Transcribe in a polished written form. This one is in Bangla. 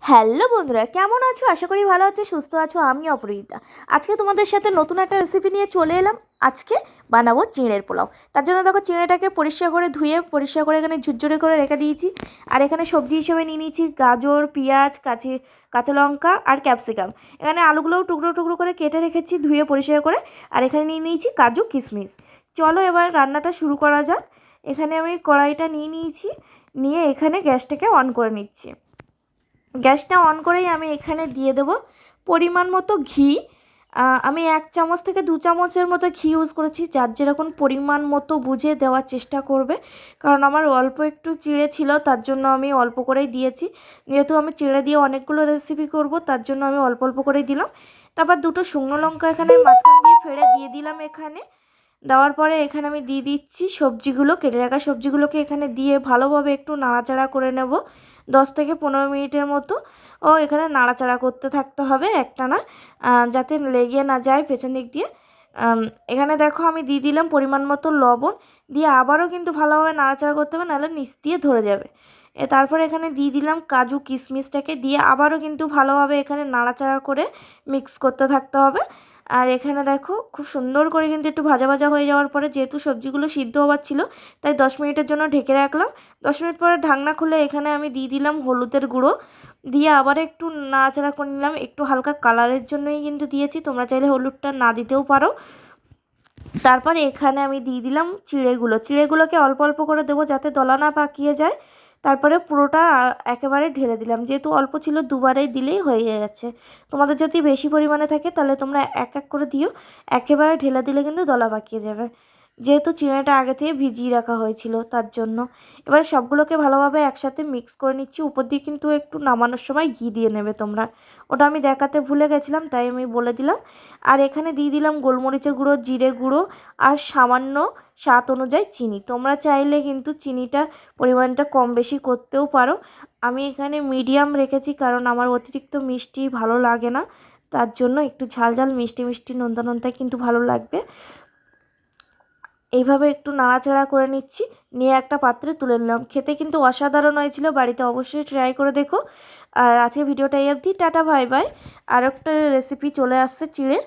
হ্যালো বন্ধুরা, কেমন আছো? আশা করি ভালো আছো, সুস্থ আছো। আমি অপরাজিতা। আজকে তোমাদের সাথে নতুন একটা রেসিপি নিয়ে চলে এলাম। আজকে বানাবো চিঁড়ের পোলাও। তার জন্য দেখো, চিঁড়েটাকে পরিষ্কার করে ধুয়ে পরিষ্কার করে এখানে ঝুরঝুরে করে রেখে দিয়েছি। আর এখানে সবজি হিসেবে নিয়ে নিয়েছি গাজর, পেঁয়াজ, কাঁচা লঙ্কা আর ক্যাপসিকাম। এখানে আলুগুলোও টুকরো টুকরো করে কেটে রেখেছি ধুয়ে পরিষ্কার করে। আর এখানে নিয়ে নিয়েছি কাজু কিশমিশ। চলো এবার রান্নাটা শুরু করা যাক। এখানে আমি কড়াইটা নিয়ে নিয়েছি, নিয়ে এখানে গ্যাসটাকে অন করে নিচ্ছি। গ্যাসটা অন করেই আমি এখানে দিয়ে দেব পরিমাণ মতো ঘি। আমি 1 চামচ থেকে 2 চামচের মতো ঘি ইউজ করেছি। যার যেরকম পরিমাণ মতো বুঝে দেওয়ার চেষ্টা করবে, কারণ আমার অল্প একটু চিড়ে ছিল, তার জন্য আমি অল্প করেই দিয়েছি। যেহেতু আমি চিড়ে দিয়ে অনেকগুলো রেসিপি করব, তার জন্য আমি অল্প অল্প করেই দিলাম। তারপর 2টো শুকনো লঙ্কা এখানে মাঝখান দিয়ে ফেড়ে দিয়ে দিলাম। এখানে দেওয়ার পরে এখানে আমি দিয়ে দিচ্ছি সবজিগুলো, কেটে রাখা সবজিগুলোকে এখানে দিয়ে ভালোভাবে একটু নাড়াচাড়া করে নেব 10 থেকে 15 মিনিটের মতো। এখানে নাড়াচাড়া করতে থাকতে হবে একটানা, যাতে লেগে না যায় পেছন দিক দিয়ে। এখানে দেখো আমি দিয়ে দিলাম পরিমাণ মতো লবণ, দিয়ে আবারও কিন্তু ভালোভাবে নাড়াচাড়া করতে হবে, নাহলে নিচ দিয়ে ধরে যাবে। তারপরে এখানে দিয়ে দিলাম কাজু কিশমিশটাকে, দিয়ে আবারও কিন্তু ভালোভাবে এখানে নাড়াচাড়া করে মিক্স করতে থাকতে হবে। আর এখানে দেখো খুব সুন্দর করে কিন্তু একটু ভাজা ভাজা হয়ে যাওয়ার পরে, যেহেতু সবজিগুলো সিদ্ধ হওয়ার ছিল, তাই 10 মিনিটের জন্য ঢেকে রাখলাম। 10 মিনিট পরে ঢাকনা খুলে এখানে আমি দিয়ে দিলাম হলুদের গুঁড়ো, দিয়ে আবার একটু নাড়াচাড়া করে নিলাম। একটু হালকা কালারের জন্যই কিন্তু দিয়েছি, তোমরা চাইলে হলুদটা না দিতেও পারো। তারপরে এখানে আমি দিয়ে দিলাম চিড়েগুলোকে অল্প অল্প করে দেবো, যাতে দলা না পাকিয়ে যায়। তারপরে পুরোটা একেবারে ঢেলে দিলাম। যেহেতু অল্প ছিল, দুবারেই দিলেই হয়ে যাচ্ছে। তোমাদের যদি বেশি পরিমাণে থাকে তাহলে তোমরা এক এক করে দিও। একেবারে ঢেলে দিলে কিন্তু দলা পাকিয়ে যাবে, যেহেতু চিড়েটা আগে থেকে ভিজিয়ে রাখা হয়েছিল তার জন্য। এবার সবগুলোকে ভালোভাবে একসাথে মিক্স করে নিচ্ছি। উপর দিয়ে কিন্তু একটু নামানোর সময় ঘি দিয়ে নেবে তোমরা, ওটা আমি দেখাতে ভুলে গেছিলাম, তাই আমি বলে দিলাম। আর এখানে দিয়ে দিলাম গোলমরিচের গুঁড়ো, জিরে গুঁড়ো আর সামান্য স্বাদ অনুযায়ী চিনি। তোমরা চাইলে কিন্তু চিনিটা পরিমাণটা কম বেশি করতেও পারো। আমি এখানে মিডিয়াম রেখেছি, কারণ আমার অতিরিক্ত মিষ্টি ভালো লাগে না, তার জন্য একটু ঝাল ঝাল মিষ্টি মিষ্টি নোনতা নোনতা কিন্তু ভালো লাগবে। এইভাবে একটু নাড়াচাড়া করে নিচ্ছি, নিয়ে একটা পাত্রে তুলে নিলাম। খেতে কিন্তু অসাধারণ হয়েছিল, বাড়িতে অবশ্যই ট্রাই করে দেখো। আর আজকে ভিডিওটা এই অবধি, টাটা বাই বাই। আর একটা রেসিপি চলে আসছে চিড়ের,